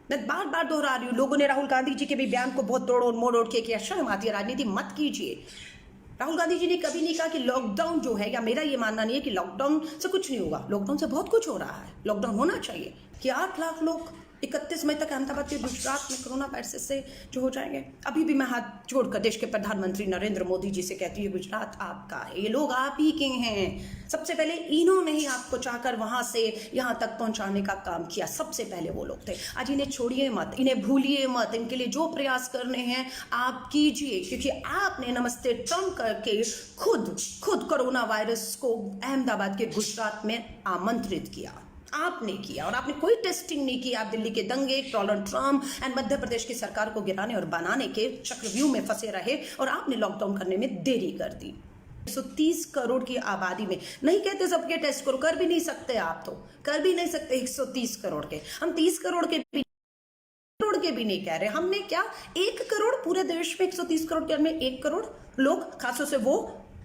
मैं बार बार दोहरा रही हूँ, लोगों ने राहुल गांधी जी के भी बयान को बहुत तोड़ मोड़ उड़ के किया। शर्म आती है, राजनीति मत कीजिए। राहुल गांधी जी ने कभी नहीं कहा कि लॉकडाउन जो है, या मेरा ये मानना नहीं है कि लॉकडाउन से कुछ नहीं होगा, लॉकडाउन से बहुत कुछ हो रहा है। लॉकडाउन होना चाहिए कि 8 लाख लोग 31 मई तक अहमदाबाद के गुजरात में कोरोना वायरस से जो हो जाएंगे। अभी भी मैं हाथ जोड़कर देश के प्रधानमंत्री नरेंद्र मोदी जी से कहती हूँ, गुजरात आपका है, ये लोग आप ही के हैं। सबसे पहले इन्होंने ही आपको चाहकर वहां से यहाँ तक पहुंचाने का काम किया, सबसे पहले वो लोग थे। आज इन्हें छोड़िए मत, इन्हें भूलिए मत, इनके लिए जो प्रयास करने हैं आप कीजिए, क्योंकि आपने नमस्ते ट्रम्प करके खुद कोरोना वायरस को अहमदाबाद के गुजरात में आमंत्रित किया, आपने किया। और आपने कोई टेस्टिंग नहीं की। आप दिल्ली के दंगे, Donald Trump and Madhya Pradesh की सरकार को गिराने और बनाने के चक्रव्यूह में फंसे रहे, और आपने लॉकडाउन करने में देरी कर दी। 130 करोड़ की आबादी में नहीं कहते सबके टेस्ट करो, कर भी नहीं सकते, आप तो कर भी नहीं सकते 130 करोड़ के। हम 30 करोड़ के भी नहीं कह रहे। हमने क्या 1 करोड़ पूरे देश में, 130 करोड़ के में 1 करोड़ लोग, खासतौर से वो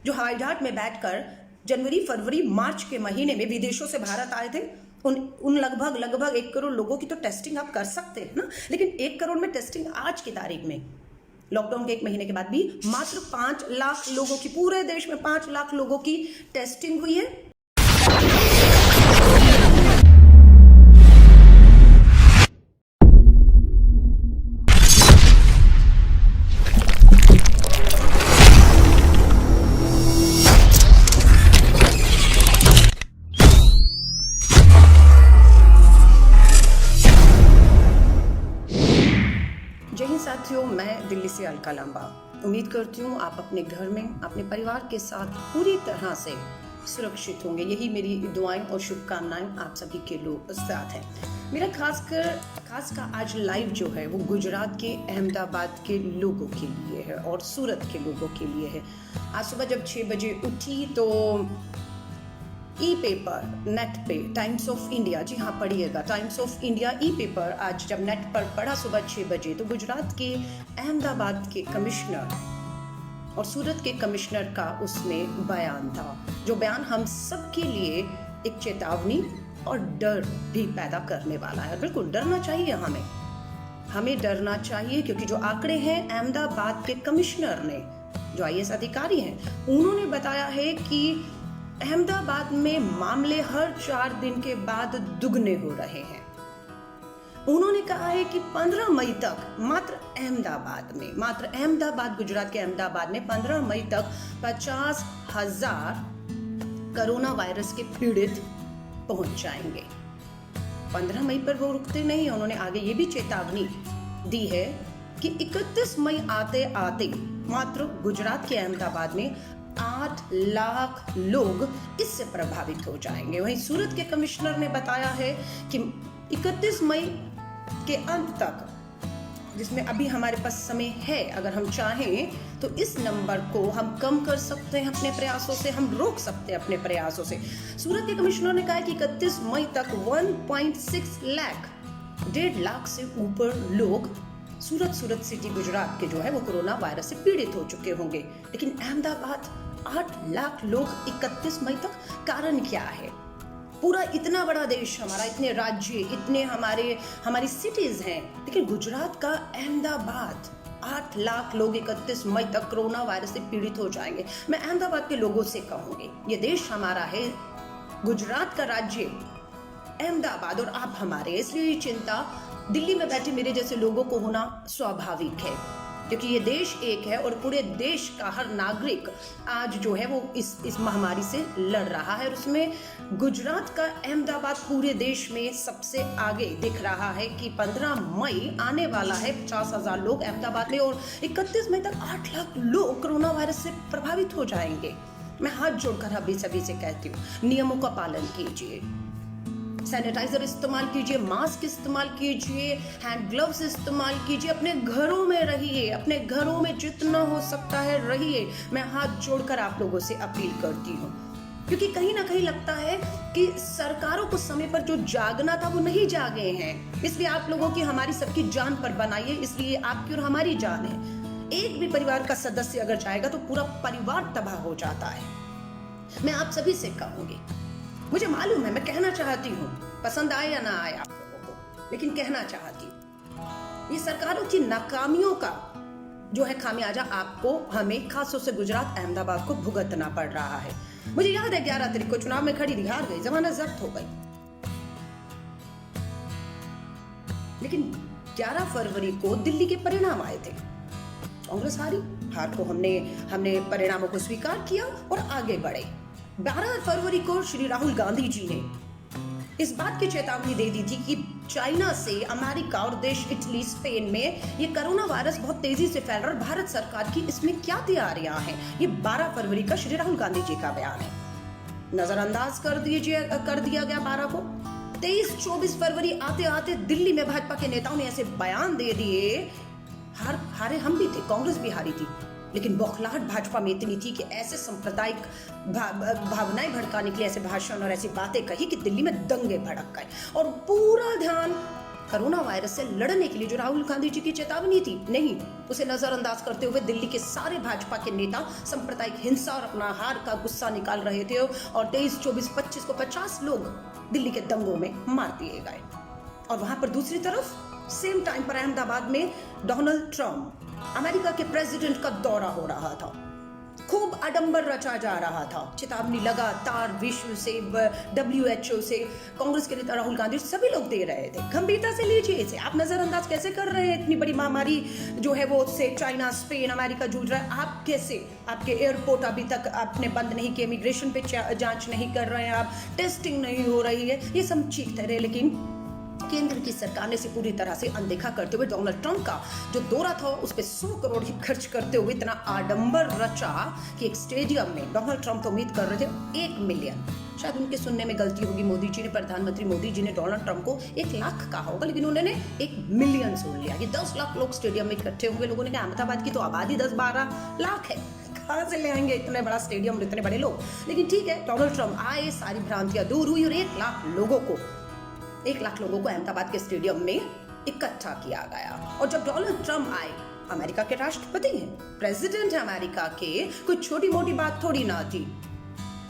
जो हवाई जहाज में बैठकर जनवरी, फरवरी, मार्च के महीने में विदेशों से भारत आए थे, उन लगभग 1 करोड़ लोगों की तो टेस्टिंग आप कर सकते हैं ना। लेकिन 1 करोड़ में टेस्टिंग आज की तारीख में, लॉकडाउन के 1 महीने के बाद भी मात्र 5 लाख लोगों की, पूरे देश में 5 लाख लोगों की टेस्टिंग हुई है। जय हिंद साथियों, मैं दिल्ली से अलका लांबा। उम्मीद करती हूँ आप अपने घर में अपने परिवार के साथ पूरी तरह से सुरक्षित होंगे। यही मेरी दुआएं और शुभकामनाएं आप सभी के लोग साथ हैं। मेरा खास का आज लाइव जो है वो गुजरात के अहमदाबाद के लोगों के लिए है और सूरत के लोगों के लिए है। आज सुबह जब 6 बजे उठी तो ई पेपर नेट पे टाइम्स ऑफ इंडिया, जी हाँ पढ़िएगा, times of India E paper आज जब नेट पर पढ़ा सुबह 6 बजे, तो गुजरात के अहमदाबाद के कमिश्नर और सूरत के कमिश्नर का उसमें बयान था, जो बयान हम सबके लिए एक चेतावनी और डर भी पैदा करने वाला है। बिल्कुल डरना चाहिए, हमें डरना चाहिए, क्योंकि जो आंकड़े हैं अहमदाबाद के कमिश्नर ने, जो IAS अधिकारी हैं, उन्होंने बताया है कि अहमदाबाद में मामले हर 4 दिन के बाद दुगने हो रहे हैं। उन्होंने कहा है कि 15 मई तक मात्र अहमदाबाद, गुजरात के अहमदाबाद में 15 मई तक 50,000 कोरोना वायरस के पीड़ित पहुंच जाएंगे। 15 मई पर वो रुकते नहीं। उन्होंने आगे ये भी चेतावनी दी है कि 31 मई आते आते मात्र गुजरात के अहमदाबाद में 8 लाख लोग इससे प्रभावित हो जाएंगे। वहीं सूरत के कमिश्नर ने बताया है कि 31 मई के अंत तक, जिसमें अभी हमारे पास समय है, अगर हम चाहें तो इस नंबर को हम कम कर सकते हैं अपने प्रयासों से, हम रोक सकते हैं अपने प्रयासों से। सूरत के कमिश्नर ने कहा कि 31 मई तक 1.6 लाख, 1.5 लाख से ऊपर लोग सूरत सिटी गुजरात के जो है वो कोरोना वायरस से पीड़ित हो चुके होंगे। लेकिन अहमदाबाद 8 लाख लोग 31 मई तक, कारण क्या है? पूरा इतना बड़ा देश हमारा, इतने राज्य, इतने हमारी सिटीज हैं, लेकिन गुजरात का अहमदाबाद 8 लाख लोग 31 मई तक कोरोना वायरस से पीड़ित हो जाएंगे। मैं अहमदाबाद के लोगों से कहूंगी, ये देश हमारा है, गुजरात का राज्य अहमदाबाद और आप हमारे, इसलिए ये चिंता दिल्ली में बैठे मेरे जैसे लोगों को होना स्वाभाविक है, क्योंकि ये देश एक है और पूरे देश का हर नागरिक आज जो है वो इस महामारी से लड़ रहा है। और उसमें गुजरात का अहमदाबाद पूरे देश में सबसे आगे दिख रहा है कि 15 मई आने वाला है, 50,000 लोग अहमदाबाद में, और 31 मई तक 8 लाख लोग कोरोना वायरस से प्रभावित हो जाएंगे। मैं हाथ जोड़कर अभी सभी से कहती हूँ, नियमों का पालन कीजिए, सैनिटाइजर इस्तेमाल कीजिए, मास्क इस्तेमाल कीजिए, हैंड ग्लव्स इस्तेमाल कीजिए, अपने घरों में रहिए, अपने घरों में जितना हो सकता है रहिए। मैं हाथ जोड़कर आप लोगों से अपील करती हूँ, क्योंकि कहीं ना कहीं लगता है कि सरकारों को समय पर जो जागना था वो नहीं जागे हैं। इसलिए आप लोगों की, हमारी सबकी जान पर बनाइए, इसलिए आपकी और हमारी जान है। एक भी परिवार का सदस्य अगर जाएगा तो पूरा परिवार तबाह हो जाता है। मैं आप सभी से कहूंगी, मुझे मालूम है, मैं कहना चाहती हूँ, पसंद आए या ना आए आप लोगों को, लेकिन कहना चाहती हूँ, ये सरकारों की नाकामियों का जो है खामियाजा आपको, हमें, खासतौर से गुजरात, अहमदाबाद को भुगतना पड़ रहा है। मुझे याद है 11 तारीख को चुनाव में खड़ी थी, हार गई, जमानत जब्त हो गई। लेकिन 11 फरवरी को दिल्ली के परिणाम आए थे, कांग्रेस हारी, हार को हमने परिणामों को स्वीकार किया और आगे बढ़े। 12 फरवरी को श्री राहुल गांधी जी ने इस बात की चेतावनी दे दी थी कि चाइना से, अमेरिका और देश इटली, स्पेन में ये कोरोना वायरस बहुत तेजी से फैल रहा है, भारत सरकार की इसमें क्या तैयारियां हैं। ये 12 फरवरी का श्री राहुल गांधी जी का बयान है, नजरअंदाज कर दिया गया 12 को। 23-24 फरवरी आते आते दिल्ली में भाजपा के नेताओं ने ऐसे बयान दे दिए, हारे हम भी थे, कांग्रेस भी हारी थी, लेकिन बौखलाहट भाजपा में इतनी थी कि ऐसे सांप्रदायिक भावनाएं भड़काने के लिए ऐसे भाषण और ऐसी बातें कही कि दिल्ली में दंगे भड़क गए और पूरा ध्यान कोरोना वायरस से लड़ने के लिए जो राहुल गांधी जी की चेतावनी थी, नहीं, उसे नजरअंदाज करते हुए दिल्ली के सारे भाजपा के नेता सांप्रदायिक हिंसा और अपना हार का गुस्सा निकाल रहे थे और 23, 24, 25 को 50 लोग दिल्ली के दंगों में मार दिए गए। और वहां पर दूसरी तरफ सेम टाइम पर अहमदाबाद में डोनाल्ड ट्रंप, अमेरिका के प्रेसिडेंट का दौरा हो रहा था, खूब आडंबर रचा जा रहा था, चेतावनी लगातार विश्व से, WHO से, कांग्रेस के नेता राहुल गांधी, सभी लोग दे रहे थे, गंभीरता से लीजिए इसे, आप नजरअंदाज कैसे कर रहे हैं, इतनी बड़ी महामारी जो है वो से चाइना, स्पेन, अमेरिका जूझ रहा है, आप कैसे, आपके एयरपोर्ट अभी तक आपने बंद नहीं किए, इमिग्रेशन पे जांच नहीं कर रहे हैं आप, टेस्टिंग नहीं हो रही है, ये सब चीखते रहे, लेकिन केंद्र की सरकार ने इसे पूरी तरह से अनदेखा करते हुए डोनाल्ड ट्रंप का जो दौरा था उस पर 100 करोड़ ही खर्च करते हुए इतना आडंबर रचा कि एक स्टेडियम में डोनाल्ड ट्रंप तो उम्मीद कर रहे थे 1 मिलियन, शायद उनके सुनने में गलती होगी, मोदी जी ने, प्रधानमंत्री मोदी जी ने डोनाल्ड ट्रंप को 1 लाख कहा होगा, लेकिन उन्होंने 1 मिलियन सुन लिया कि 10 लाख लोग स्टेडियम में इकट्ठे होंगे। लोगों ने कहा अहमदाबाद की तो आबादी 10-12 लाख है, कहां से ले आएंगे इतने बड़ा स्टेडियम, इतने बड़े लोग। लेकिन ठीक है, डोनाल्ड ट्रंप आए, सारी भ्रांतियां दूर हुई और 1 लाख लोगों को अहमदाबाद के स्टेडियम में इकट्ठा किया गया। और जब डोनाल्ड ट्रंप आए, अमेरिका के राष्ट्रपति हैं, प्रेसिडेंट है अमेरिका के, कोई छोटी मोटी बात थोड़ी ना थी।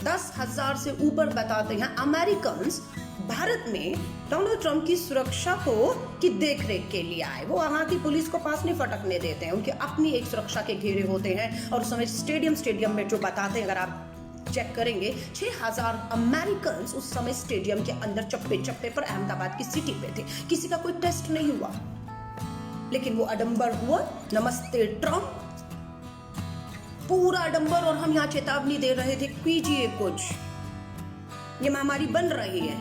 10,000 से ऊपर बताते हैं अमेरिकन्स भारत में डोनाल्ड ट्रंप की सुरक्षा की देखरेख के लिए आए। वो वहां की पुलिस को पास नहीं फटकने देते हैं, उनके अपनी एक सुरक्षा के घेरे होते हैं। और उस समय स्टेडियम में जो बताते हैं, अगर आप चेक करेंगे, 6,000 अमेरिकन उस समय स्टेडियम के अंदर चप्पे पर अहमदाबाद की सिटी पे थे, किसी का कोई टेस्ट नहीं हुआ, लेकिन वो आडंबर हुआ, नमस्ते ट्रंप, पूरा आडंबर। और हम यहाँ चेतावनी दे रहे थे, कीजिए कुछ, ये महामारी बन रही है,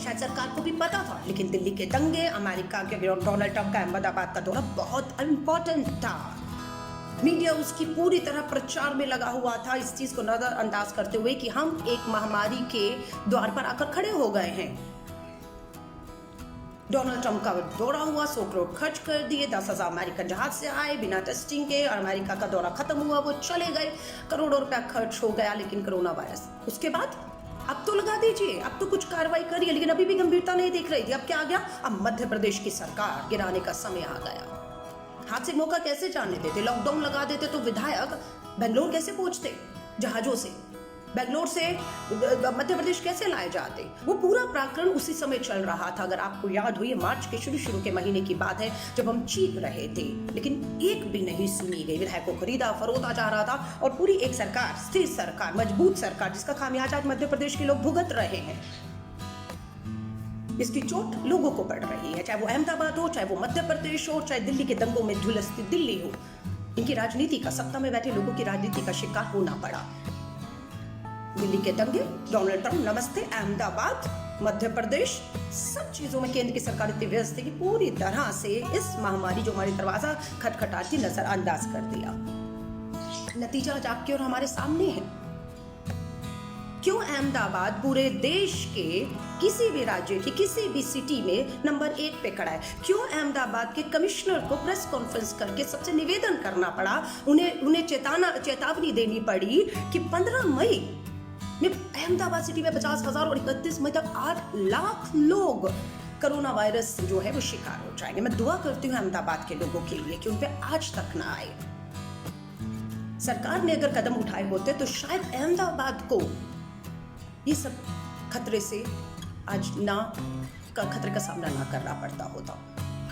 शायद सरकार को भी पता था, लेकिन दिल्ली के दंगे, अमेरिका के डोनाल्ड ट्रंप का अहमदाबाद का दौरा बहुत इंपॉर्टेंट था। मीडिया उसकी पूरी तरह प्रचार में लगा हुआ था, इस चीज को नजरअंदाज करते हुए कि हम एक महामारी के द्वार पर आकर खड़े हो गए हैं। डोनाल्ड ट्रंप का दौरा हुआ, 100 करोड़ खर्च कर दिए, 10,000 अमेरिकन जहाज से आए बिना टेस्टिंग के, और अमेरिका का दौरा खत्म हुआ, वो चले गए, करोड़ों रुपया खर्च हो गया, लेकिन कोरोना वायरस। उसके बाद अब तो लगा दीजिए, अब तो कुछ कार्रवाई करिए, लेकिन अभी भी गंभीरता नहीं दिख रही थी। अब क्या आ गया, अब मध्य प्रदेश की सरकार गिराने का समय आ गया। हाथ से मौका कैसे जाने देते, लॉकडाउन लगा देते तो विधायक बेंगलोर कैसे पहुंचते, जहाजों से बेंगलोर से मध्य प्रदेश कैसे लाए जाते। वो पूरा प्रकरण उसी समय चल रहा था। अगर आपको याद हो, ये मार्च के शुरू के महीने की बात है, जब हम चीख रहे थे, लेकिन एक भी नहीं सुनी गई। विधायक को खरीदा फरोता जा रहा था, और पूरी एक सरकार, स्थिर सरकार, मजबूत सरकार, जिसका खामियाजा मध्य प्रदेश के लोग भुगत रहे हैं, इसकी चोट लोगों को पड़ रही है, चाहे वो अहमदाबाद हो, चाहे वो मध्य प्रदेश हो, चाहे दिल्ली के दंगों में झुलसती दिल्ली हो। इनकी राजनीति का, सत्ता में बैठे लोगों की राजनीति का शिकार होना पड़ा। दिल्ली के दंगे, डोनाल्ड ट्रंप, नमस्ते अहमदाबाद, मध्य प्रदेश, सब चीजों में केंद्र की सरकार इतनी व्यस्त थी कि पूरी तरह से इस महामारी जो हमारे दरवाजा खटखटाती नजरअंदाज कर दिया। नतीजा आज आपके और हमारे सामने है। क्यों अहमदाबाद पूरे देश के किसी भी राज्य की किसी भी सिटी में नंबर 1 पे खड़ा है? क्यों अहमदाबाद के कमिश्नर को प्रेस कॉन्फ्रेंस करके सबसे निवेदन करना पड़ा, उन्हें चेतावनी देनी पड़ी कि 15 मई में अहमदाबाद सिटी में 50,000 और 31 मई तक 8 लाख लोग कोरोना वायरस जो है वो शिकार हो जाएंगे। मैं दुआ करती हूँ अहमदाबाद के लोगों के लिए कि उन पे आज तक ना आए। सरकार ने अगर कदम उठाए होते तो शायद अहमदाबाद को ये सब खतरे से आज खतरे का सामना ना करना पड़ता होता।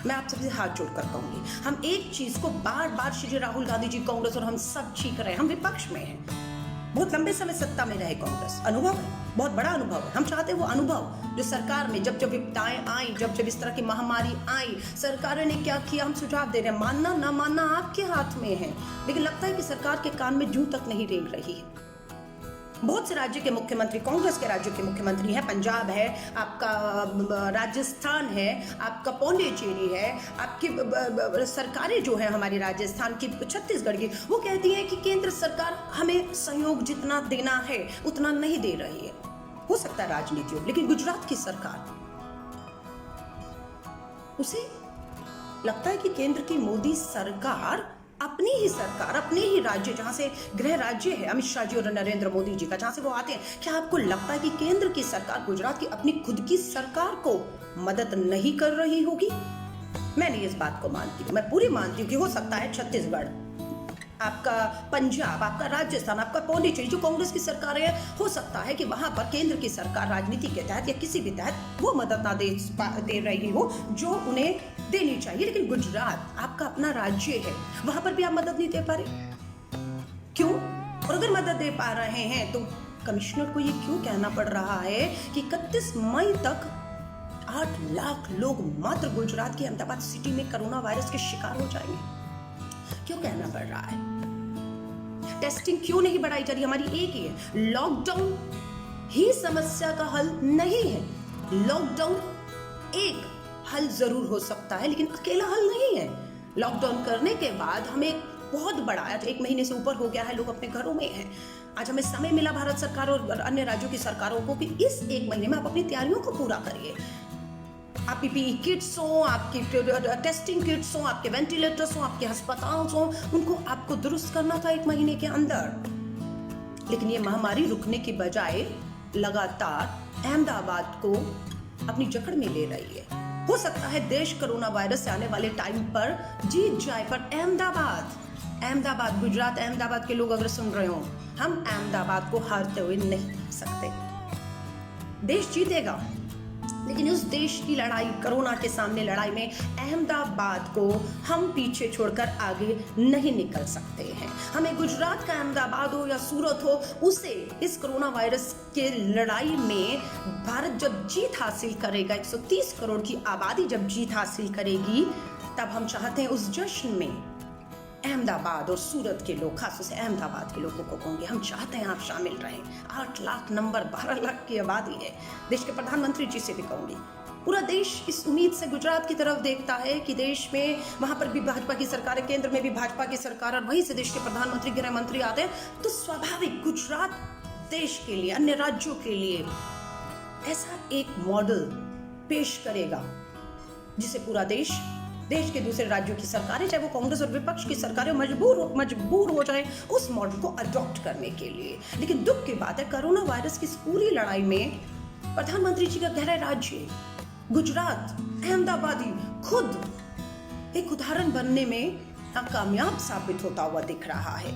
मैं आप सबसे हाथ जोड़कर कहूंगी, हम एक चीज को बार बार श्री राहुल गांधी जी, कांग्रेस और हम सब चीख रहे हैं, हम विपक्ष में हैं, बहुत लंबे समय सत्ता में रहे कांग्रेस, अनुभव है, बहुत बड़ा अनुभव है। हम चाहते हैं वो अनुभव जो सरकार में जब जब विपदाएं आई, जब जब इस तरह की महामारी आई, सरकार ने क्या किया, हम सुझाव दे रहे हैं। मानना ना मानना आपके हाथ में है, लेकिन लगता है कि सरकार के कान में जूं तक नहीं रेंग रही है। बहुत से राज्य के मुख्यमंत्री, कांग्रेस के राज्यों के मुख्यमंत्री हैं, पंजाब है, आपका राजस्थान है, आपका पौंडीचेरी है, आपकी सरकारें जो है हमारी राजस्थान की, छत्तीसगढ़ की, वो कहती है कि केंद्र सरकार हमें सहयोग जितना देना है उतना नहीं दे रही है। हो सकता है राजनीति हो, लेकिन गुजरात की सरकार, उसे लगता है कि केंद्र की मोदी सरकार, अपनी ही सरकार, अपने ही राज्य, जहां से गृह राज्य है अमित शाह जी और नरेंद्र मोदी जी का, जहां से वो आते हैं, क्या आपको लगता है कि केंद्र की सरकार गुजरात की अपनी खुद की सरकार को मदद नहीं कर रही होगी? मैं नहीं इस बात को मानती हूँ, मैं पूरी मानती हूँ कि हो सकता है छत्तीसगढ़, आपका पंजाब, आपका राजस्थान, आपका पौंडीचेरी जो कांग्रेस की सरकार है, हो सकता है कि वहां पर केंद्र की सरकार राजनीति के तहत या किसी भी तहत वो मदद ना दे रही हो जो उन्हें देनी चाहिए। लेकिन गुजरात आपका अपना राज्य है, वहां पर भी आप मदद नहीं दे पा रहे, क्यों? और अगर मदद दे पा रहे हैं तो कमिश्नर को ये क्यों कहना पड़ रहा है कि 31 मई तक 8 लाख लोग मात्र गुजरात की अहमदाबाद सिटी में कोरोना वायरस के शिकार हो जाएंगे? क्यों कहना पड़ रहा है? टेस्टिंग क्यों नहीं बढ़ाई जा रही? हमारी एक ही है, लॉकडाउन ही समस्या का हल नहीं है। लॉकडाउन एक हल जरूर हो सकता है, लेकिन अकेला हल नहीं है। लॉकडाउन करने के बाद हमें बहुत बड़ा, आज 1 महीने से ऊपर हो गया है, लोग अपने घरों में हैं। आज हमें समय मिला भारत सरकार और अन्य राज्यों की सरकारों को कि इस 1 महीने में आप अपनी तैयारियों को पूरा करिए। आपकी पीपीई किट्स हो, आपकी टेस्टिंग किट्स हो, आपके वेंटिलेटर्स हो, आपके अस्पताल हो, उनको आपको दुरुस्त करना था 1 महीने के अंदर। लेकिन ये महामारी रुकने की बजाय लगातार अहमदाबाद को अपनी जकड़ में ले रही है। हो सकता है देश कोरोना वायरस से आने वाले टाइम पर जीत जाए, पर अहमदाबाद, गुजरात, अहमदाबाद के लोग अगर सुन रहे हो, हम अहमदाबाद को हारते हुए नहीं देख सकते। देश जीतेगा, लेकिन उस देश की लड़ाई, कोरोना के सामने लड़ाई में अहमदाबाद को हम पीछे छोड़कर आगे नहीं निकल सकते हैं। हमें गुजरात का अहमदाबाद हो या सूरत हो, उसे इस कोरोना वायरस के लड़ाई में भारत जब जीत हासिल करेगा, 130 करोड़ की आबादी जब जीत हासिल करेगी, तब हम चाहते हैं उस जश्न में अहमदाबाद और सूरत के लोग, खासतौर से अहमदाबाद के लोगों को कहूंगे, हम चाहते हैं आप शामिल रहें। 8 लाख नंबर, 12 लाख की आबादी है। देश के प्रधानमंत्री जी से भी कहूंगी, पूरा देश इस उम्मीद से गुजरात की तरफ देखता है कि देश में, वहां पर भी भाजपा की सरकार है, केंद्र में भी भाजपा की सरकार, और वहीं से देश के प्रधानमंत्री, गृह मंत्री आते हैं, तो स्वाभाविक गुजरात देश के लिए, अन्य राज्यों के लिए ऐसा एक मॉडल पेश करेगा जिसे पूरा देश के दूसरे राज्यों की सरकारें, चाहे वो कांग्रेस और विपक्ष की सरकारें, मजबूर हो जाए उस मॉडल को अडॉप्ट करने के लिए। लेकिन दुख की बात है, कोरोना वायरस की पूरी लड़ाई में प्रधानमंत्री जी का गहरा राज्य गुजरात, अहमदाबादी खुद एक उदाहरण बनने में नाकामयाब साबित होता हुआ दिख रहा है,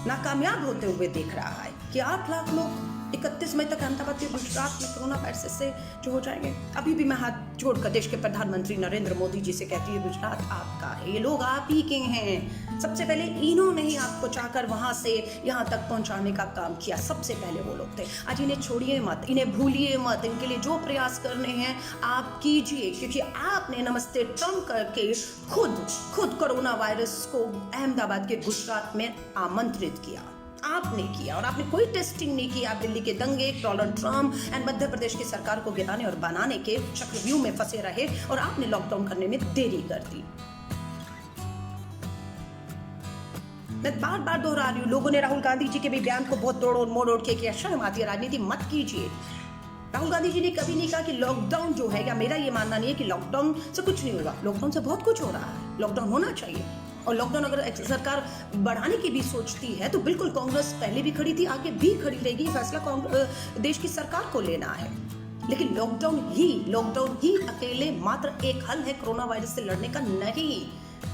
नाकामयाब होते हुए दिख रहा है कि 8 लाख लोग 31 मई तक अहमदाबाद के गुजरात में कोरोना वायरस से जो हो जाएंगे। अभी भी मैं हाथ जोड़कर देश के प्रधानमंत्री नरेंद्र मोदी जी से कहती है, गुजरात आपका है, ये लोग आप ही के हैं। सबसे पहले इन्होंने ही आपको चाहकर वहां से यहाँ तक पहुंचाने का काम किया, सबसे पहले वो लोग थे। आज इन्हें छोड़िए मत, इन्हें भूलिए मत, इनके लिए जो प्रयास करने हैं आप कीजिए, क्योंकि आपने नमस्ते ट्रम्प करके खुद कोरोना वायरस को अहमदाबाद के गुजरात में आमंत्रित किया, आपने किया, और आपने कोई टेस्टिंग नहीं की। आप दिल्ली के दंगे, Donald Trump and Madhya Pradesh की सरकार को गिराने और बनाने के चक्रव्यूह में फंसे रहे, और आपने लॉकडाउन करने में देरी कर दी। मैं बार बार दोहरा रही हूँ, लोगों ने राहुल गांधी जी के भी बयान को बहुत तोड़ और मोड़ के किया, शर्म आती है, राजनीति मत कीजिए। राहुल गांधी जी ने कभी नहीं कहा कि लॉकडाउन जो है, या मेरा ये मानना नहीं है कि लॉकडाउन से कुछ नहीं होगा, लॉकडाउन से बहुत कुछ हो रहा है, लॉकडाउन होना चाहिए। और लॉकडाउन अगर सरकार बढ़ाने की भी सोचती है तो बिल्कुल कांग्रेस पहले भी खड़ी थी, आगे भी खड़ी रहेगी, फैसला देश की सरकार को लेना है। लेकिन लॉकडाउन ही अकेले मात्र एक हल है कोरोना वायरस से लड़ने का नहीं,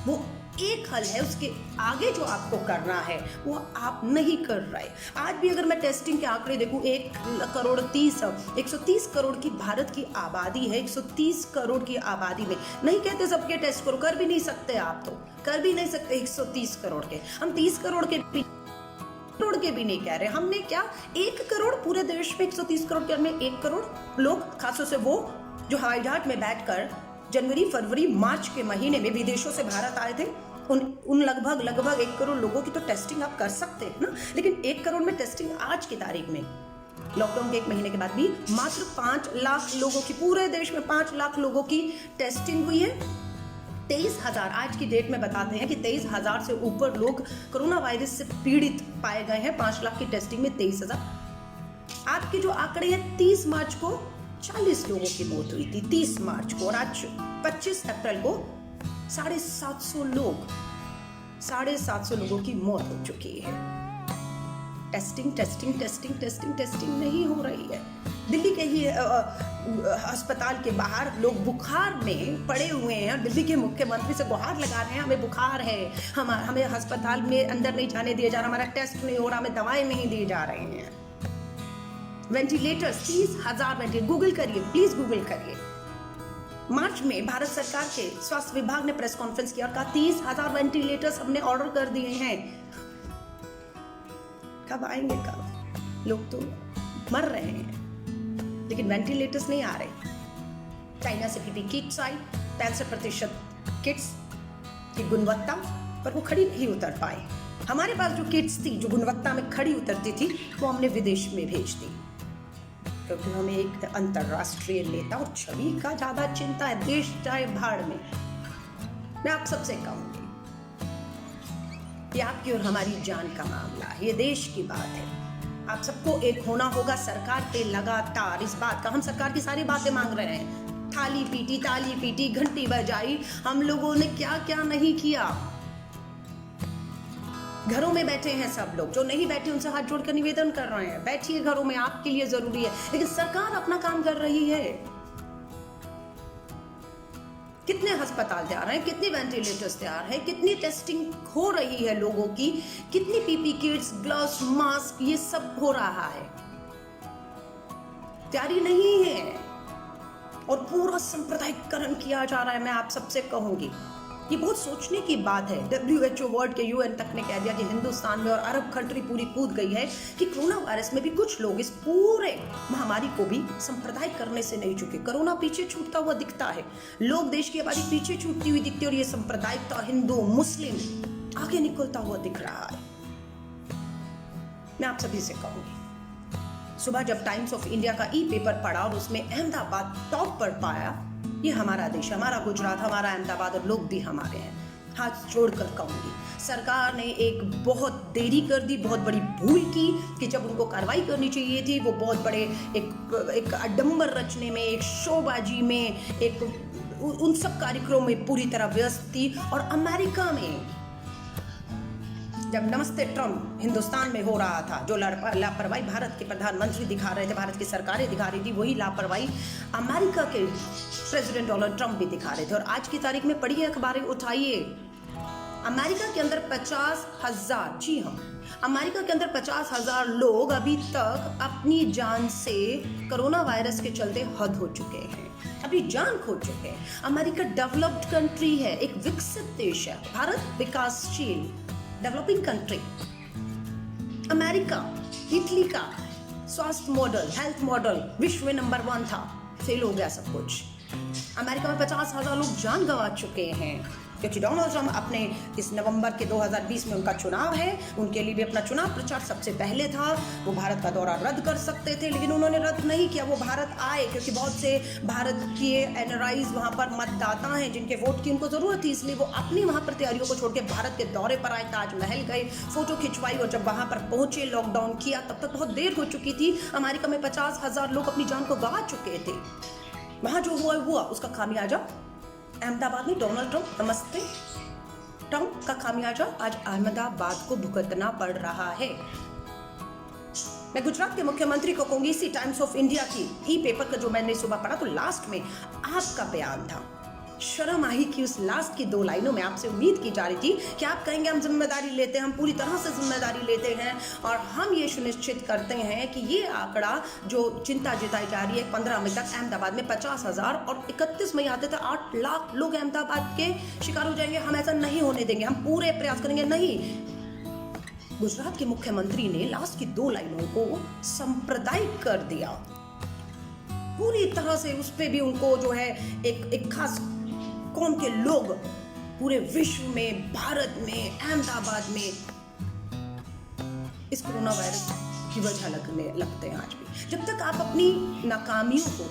वो एक हल है, उसके आगे जो आपको करना है वो आप नहीं कर रहे। आज भी अगर मैं टेस्टिंग के आंकड़े देखूं, 130 करोड़ की भारत की आबादी है। 130 करोड़ की आबादी में नहीं कहते सबके टेस्ट करो, कर भी नहीं सकते, आप तो कर भी नहीं सकते 130 करोड़ के। हम 30 करोड़ के भी नहीं कह रहे। हमने क्या 1 करोड़ पूरे देश में 130 करोड़ के में 1 करोड़ लोग, खासतौर से वो जो हवाई जहाज में बैठकर जनवरी, फरवरी, मार्च के महीने में विदेशों से भारत आए थे, उन लगभग 1 करोड़ लोगों की तो टेस्टिंग आप कर सकते हैं ना। लेकिन 1 करोड़ में टेस्टिंग आज की तारीख में, लॉकडाउन के 1 महीने के बाद भी मात्र 5 लाख लोगों की, पूरे देश में 5 लाख लोगों की टेस्टिंग हुई है। 23,000 आज की डेट में बताते हैं कि 23,000 से ऊपर लोग कोरोना वायरस से पीड़ित पाए गए हैं। 5 लाख की टेस्टिंग में 23,000। आज के जो आंकड़े हैं, 30 मार्च को 40 लोगों की मौत हुई थी, 30 मार्च को, और आज 25 अप्रैल को 750 लोगों की मौत हो चुकी है। टेस्टिंग नहीं हो रही है। दिल्ली के ही अस्पताल के बाहर लोग बुखार में पड़े हुए हैं और दिल्ली के मुख्यमंत्री से गुहार लगा रहे हैं, हमें बुखार है, हमें अस्पताल में अंदर नहीं जाने दिया जा रहा, हमारा टेस्ट नहीं हो रहा, हमें दवाएं नहीं दी जा रही हैं। वेंटिलेटर्स 30,000 वेंटिलेटर, गूगल करिए, प्लीज गूगल करिए। मार्च में भारत सरकार के स्वास्थ्य विभाग ने प्रेस कॉन्फ्रेंस किया और कहा 30,000 वेंटिलेटर्स हमने ऑर्डर कर दिए हैं। कब आएंगे, कब? लोग तो मर रहे हैं लेकिन वेंटिलेटर्स नहीं आ रहे। चाइना से पीपी किट्स आई, 65% किट्स की गुणवत्ता पर वो खड़ी नहीं उतर पाए। हमारे पास जो किट्स थी जो गुणवत्ता में खड़ी उतरती थी वो हमने विदेश में भेज दी, क्योंकि हमें एक अंतरराष्ट्रीय नेता और छवि का ज्यादा चिंता है। देश चाहे भाड़ में। मैं आप सबसे कहूंगी, ये आपकी और हमारी जान का मामला है, ये देश की बात है। आप सबको एक होना होगा सरकार पे लगातार इस बात का। हम सरकार की सारी बातें मांग रहे हैं, थाली पीटी, घंटी बजाई, हम लोगों ने क्या क्या नहीं किया। घरों में बैठे हैं सब लोग, जो नहीं बैठे उनसे हाथ जोड़कर निवेदन कर रहे हैं, बैठिए घरों में, आपके लिए जरूरी है। लेकिन सरकार अपना काम कर रही है। कितने अस्पताल तैयार हैं, कितने वेंटिलेटर्स तैयार हैं, कितनी टेस्टिंग हो रही है लोगों की, कितनी पीपी किट्स, ग्लव्स, मास्क, ये सब हो रहा है। तैयारी नहीं है और पूरा सांप्रदायिकरण किया जा रहा है। मैं आप सबसे कहूंगी, ये बहुत सोचने की बात है। WHO वर्ल्ड के UN तक ने कह दिया कि हिंदुस्तान में और अरब कंट्री पूरी कूद गई है कि कोरोना वायरस में भी कुछ लोग इस पूरे महामारी को भी सांप्रदायिक करने से नहीं चुके। कोरोना पीछे छूटता हुआ दिखता है, लोग, देश की आबादी पीछे छूटती हुई दिखती है, और ये सांप्रदायिकता, हिंदू मुस्लिम आगे निकलता हुआ दिख रहा है। मैं आप सभी से कहूंगी, सुबह जब टाइम्स ऑफ इंडिया का ई-पेपर पढ़ा और उसमें अहमदाबाद टॉप पर पाया, ये हमारा देश, हमारा गुजरात, हमारा अहमदाबाद, और लोग भी हमारे हैं। हाथ जोड़कर कहूंगी, सरकार ने एक बहुत देरी कर दी, बहुत बड़ी भूल की कि जब उनको कार्रवाई करनी चाहिए थी वो बहुत बड़े एक आडंबर रचने में, एक शोबाजी में, एक उन सब कार्यक्रमों में पूरी तरह व्यस्त थी। और अमेरिका में जब नमस्ते ट्रम्प हिंदुस्तान में हो रहा था, जो लापरवाही भारत के प्रधानमंत्री दिखा रहे थे, भारत की सरकारें दिखा रही थी, वही लापरवाही अमेरिका के प्रेसिडेंट डोनाल्ड ट्रम्प भी दिखा रहे थे। और आज की तारीख में पढ़िए, अखबारें उठाइए, अमेरिका के अंदर 50,000, जी हाँ, अमेरिका के अंदर 50,000 लोग अभी तक अपनी जान से कोरोना वायरस के चलते हद हो चुके हैं, अभी जान खो चुके हैं। अमेरिका डेवलप्ड कंट्री है, एक विकसित देश है, भारत विकासशील डेवलपिंग कंट्री। अमेरिका, इटली का स्वास्थ्य मॉडल, हेल्थ मॉडल विश्व में नंबर 1 था, फेल हो गया सब कुछ। अमेरिका में 50,000 लोग जान गंवा चुके हैं, क्योंकि डोनाल्ड ट्रम्प अपने इस नवंबर के 2020 में उनका चुनाव है, उनके लिए भी अपना चुनाव प्रचार सबसे पहले था। वो भारत का दौरा रद्द कर सकते थे, लेकिन उन्होंने रद्द नहीं किया, वो भारत आए, क्योंकि बहुत से भारत के एनआरआईज वहाँ पर मतदाता हैं जिनके वोट की उनको जरूरत थी, इसलिए वो अपनी वहाँ पर तैयारियों को छोड़ के भारत के दौरे पर आए, ताजमहल गए, फोटो खिंचवाई, और जब वहाँ पर पहुंचे, लॉकडाउन किया, तब तक बहुत देर हो चुकी थी। अमेरिका में 50,000 लोग अपनी जान को गंवा चुके थे। वहाँ जो हुआ उसका खामियाजा अहमदाबाद में डोनाल्ड ट्रम्प, नमस्ते ट्रम्प का खामियाजा आज अहमदाबाद को भुगतना पड़ रहा है। मैं गुजरात के मुख्यमंत्री को कहूंगी, इसी टाइम्स ऑफ इंडिया की ई-पेपर का जो मैंने सुबह पढ़ा, तो लास्ट में आपका बयान था शर्म आई कि उस लास्ट की 2 लाइनों में आपसे उम्मीद की जा रही थी कि आप कहेंगे हम जिम्मेदारी लेते हैं, हम पूरी तरह से जिम्मेदारी लेते हैं और हम ये सुनिश्चित करते हैं कि ये आंकड़ा जो चिंता जताई जा रही है 15 मई तक अहमदाबाद में 50,000 और 31 मई आते थे 8 लाख लोग अहमदाबाद के शिकार हो जाएंगे, हम ऐसा नहीं होने देंगे, हम पूरे प्रयास करेंगे। नहीं, गुजरात के मुख्यमंत्री ने लास्ट की 2 लाइनों को सांप्रदायिक कर दिया पूरी तरह से। उस पे भी उनको जो है एक खास कौम के लोग पूरे विश्व में, भारत में, अहमदाबाद में इस कोरोना वायरस की वजह लगते हैं आज भी। जब तक आप अपनी नाकामियों को,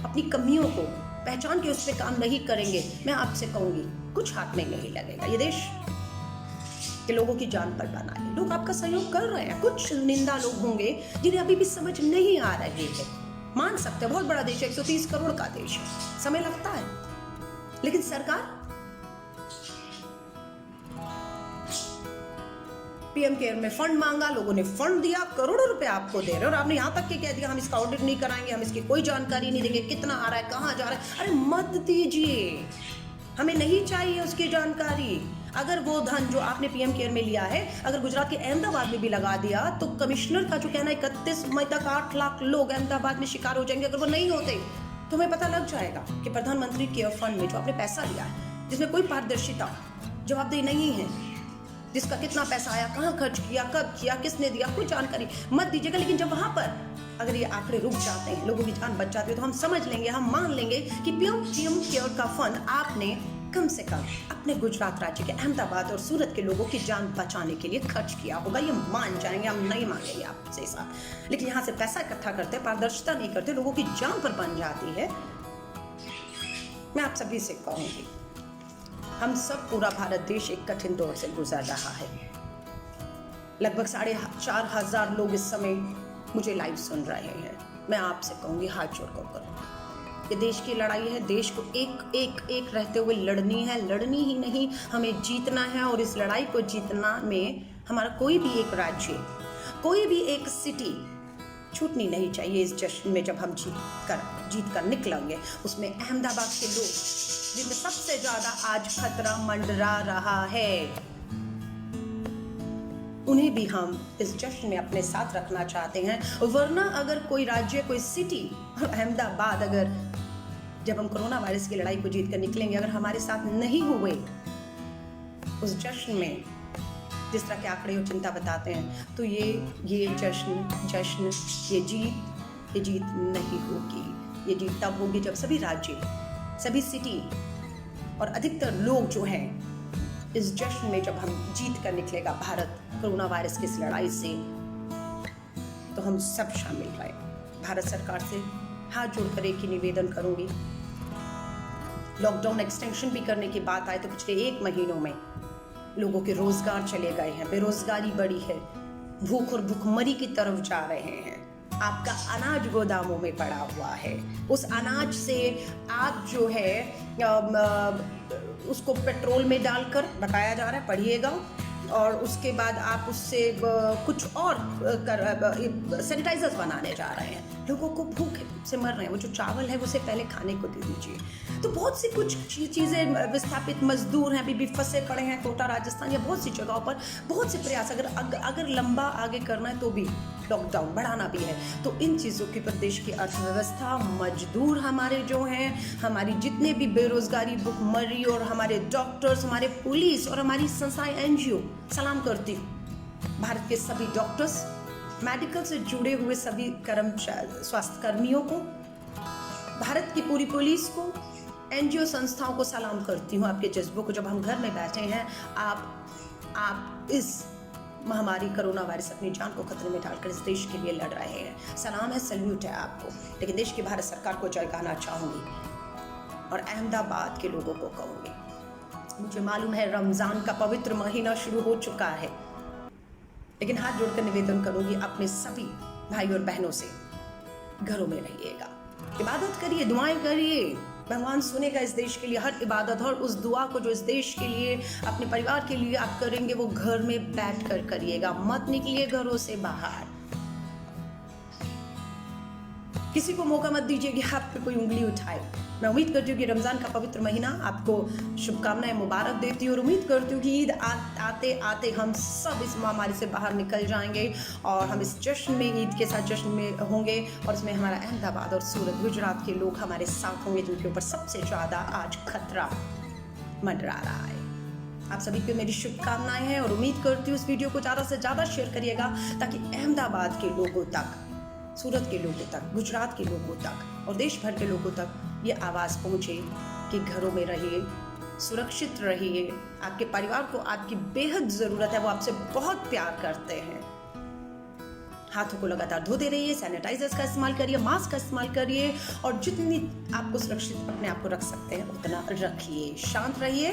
अपनी कमियों को पहचान के उस पर काम नहीं करेंगे, मैं आपसे कहूंगी कुछ हाथ में नहीं लगेगा। ये देश के लोगों की जान पर बना है, लोग आपका सहयोग कर रहे हैं। कुछ निंदा लोग होंगे जिन्हें अभी भी समझ नहीं आ रही है, मान सकते हैं बहुत बड़ा देश है, 130 करोड़ का देश है, समय लगता है, लेकिन सरकार पीएम केयर में फंड मांगा, लोगों ने फंड दिया, करोड़ों रुपए आपको दे रहे और आपने यहां तक कि कह दिया हम इसका ऑडिट नहीं कराएंगे, हम इसकी कोई जानकारी नहीं देंगे, कितना आ रहा है, कहां जा रहा है। अरे मत दीजिए, हमें नहीं चाहिए उसकी जानकारी। अगर वो धन जो आपने पीएम केयर में लिया है अगर गुजरात के अहमदाबाद में भी लगा दिया तो कमिश्नर का जो कहना है 31 मई तक 8 लाख लोग अहमदाबाद में शिकार हो जाएंगे। अगर वो नहीं होते तो हमें पता लग जाएगा कि प्रधानमंत्री केयर फंड में जो आपने पैसा लिया है, जिसमें कोई पारदर्शिता, जवाबदेही नहीं है, जिसका कितना पैसा आया, कहाँ खर्च किया, कब किया, किसने दिया, कोई जानकारी मत दीजिएगा। लेकिन जब वहां पर अगर ये आंकड़े रुक जाते हैं, लोगों की जान बच जाती है, तो हम समझ लेंगे, हम मान लेंगे कि पीएम केयर का फंड आपने कम से कम अपने गुजरात राज्य के अहमदाबाद और सूरत के लोगों की जान बचाने के लिए खर्च किया होगा। ये मान जाएंगे, हम नहीं मांगेंगे आपसे ऐसा। लेकिन यहाँ से पैसा इकट्ठा करते, पारदर्शिता नहीं करते, लोगों की जान पर बन जाती है। मैं आप सभी से कहूंगी, हम सब, पूरा भारत देश एक कठिन दौर से गुजर रहा है। लगभग 4,500 लोग इस समय मुझे लाइव सुन रहे हैं। मैं आपसे कहूंगी, हाथ जोड़कर करो, ये देश की लड़ाई है, देश को एक रहते हुए लड़नी है, लड़नी ही नहीं हमें जीतना है। और इस लड़ाई को जीतना में हमारा कोई भी एक राज्य, कोई भी एक सिटी छूटनी नहीं चाहिए। इस जश्न में जब हम जीत कर निकलेंगे, उसमें अहमदाबाद के लोग जिनमें सबसे ज्यादा आज खतरा मंडरा रहा है, उन्हें भी हम इस जश्न में अपने साथ रखना चाहते हैं। वरना अगर कोई राज्य, कोई सिटी और अहमदाबाद, अगर जब हम कोरोना वायरस की लड़ाई को जीत कर निकलेंगे, अगर हमारे साथ नहीं हुए उस जश्न में, जिस तरह के आंकड़े और चिंता बताते हैं, तो ये जश्न ये जीत नहीं होगी। ये जीत तब होगी जब सभी राज्य, सभी सिटी और अधिकतर लोग जो हैं इस जश्न में, जब हम जीत कर निकलेगा भारत कोरोना वायरस की इस लड़ाई से, तो हम सब शामिल रहे। भारत सरकार से हाथ जोड़कर एक ही निवेदन करूंगी, लॉकडाउन एक्सटेंशन भी करने की बात आए तो पिछले 1 महीनों में लोगों के रोजगार चले गए हैं, बेरोजगारी बढ़ी है, भूख और भूखमरी की तरफ जा रहे हैं। आपका अनाज गोदामों में पड़ा हुआ है, उस अनाज से आप जो है उसको पेट्रोल में डालकर, बताया जा रहा है, पढ़िएगा, और उसके बाद आप उससे कुछ और सैनिटाइजर्स बनाने जा रहे हैं। लोगों को भूख से मर रहे हैं, वो जो चावल है उसे पहले खाने को दे दीजिए। तो बहुत सी कुछ चीज़ें, विस्थापित मजदूर हैं, अभी भी फंसे पड़े हैं कोटा, राजस्थान या बहुत सी जगहों पर। बहुत से प्रयास अगर लंबा आगे करना है तो भी लॉकडाउन बढ़ाना भी है, तो इन चीज़ों की प्रदेश की अर्थव्यवस्था, मजदूर हमारे जो हैं, हमारी जितने भी बेरोजगारी, भुखमरी, और हमारे डॉक्टर्स, हमारे पुलिस और हमारी संस्थाएं, NGO, सलाम करती हूँ। भारत के सभी डॉक्टर्स, मेडिकल से जुड़े हुए सभी कर्मचारी, स्वास्थ्य कर्मियों को, भारत की पूरी पुलिस को, NGO संस्थाओं को सलाम करती हूँ। आपके जज्बों को, जब हम घर में बैठे हैं, आप इस महामारी कोरोना वायरस अपनी जान को खतरे में डालकर इस देश के लिए लड़ रहे हैं। सलाम है, सल्यूट है आपको। लेकिन देश की भारत सरकार को जगाना चाहूंगी और अहमदाबाद के लोगों को कहूंगी, मुझे मालूम है रमजान का पवित्र महीना शुरू हो चुका है, लेकिन हाथ जोड़कर निवेदन करूंगी, अपने सभी भाई और बहनों से घरों में रहिएगा, इबादत करिए, दुआएं करिए। भगवान सुनेगा इस देश के लिए हर इबादत, और उस दुआ को जो इस देश के लिए, अपने परिवार के लिए आप करेंगे, वो घर में बैठ कर करिएगा, मत निकलिए घरों से बाहर। किसी को मौका मत दीजिए कि आप पे कोई उंगली उठाए। मैं उम्मीद करती हूँ कि रमज़ान का पवित्र महीना आपको शुभकामनाएं मुबारक देती हूँ और उम्मीद करती हूँ कि ईद आते आते हम सब इस महामारी से बाहर निकल जाएंगे और हम इस जश्न में, ईद के साथ जश्न में होंगे और इसमें हमारा अहमदाबाद और सूरत, गुजरात के लोग हमारे साथ होंगे जिनके ऊपर सबसे ज़्यादा आज खतरा मंडरा रहा है। आप सभी को मेरी शुभकामनाएं हैं और उम्मीद करती हूँ इस वीडियो को ज़्यादा से ज़्यादा शेयर करिएगा ताकि अहमदाबाद के लोगों तक, सूरत के लोगों तक, गुजरात के लोगों तक और देश भर के लोगों तक ये आवाज़ पहुँचे कि घरों में रहिए, सुरक्षित रहिए। आपके परिवार को आपकी बेहद ज़रूरत है, वो आपसे बहुत प्यार करते हैं। हाथों को लगातार धोते रहिए, सैनिटाइजर्स का इस्तेमाल करिए, मास्क का इस्तेमाल करिए और जितनी आपको सुरक्षित अपने आप को रख सकते हैं उतना रखिए। शांत रहिए,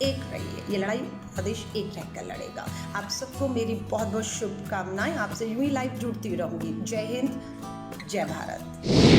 एक रहिए। ये लड़ाई प्रदेश एक रहकर लड़ेगा। आप सबको मेरी बहुत बहुत शुभकामनाएं। आपसे यूं ही लाइव जुड़ती रहूंगी। जय हिंद, जय भारत।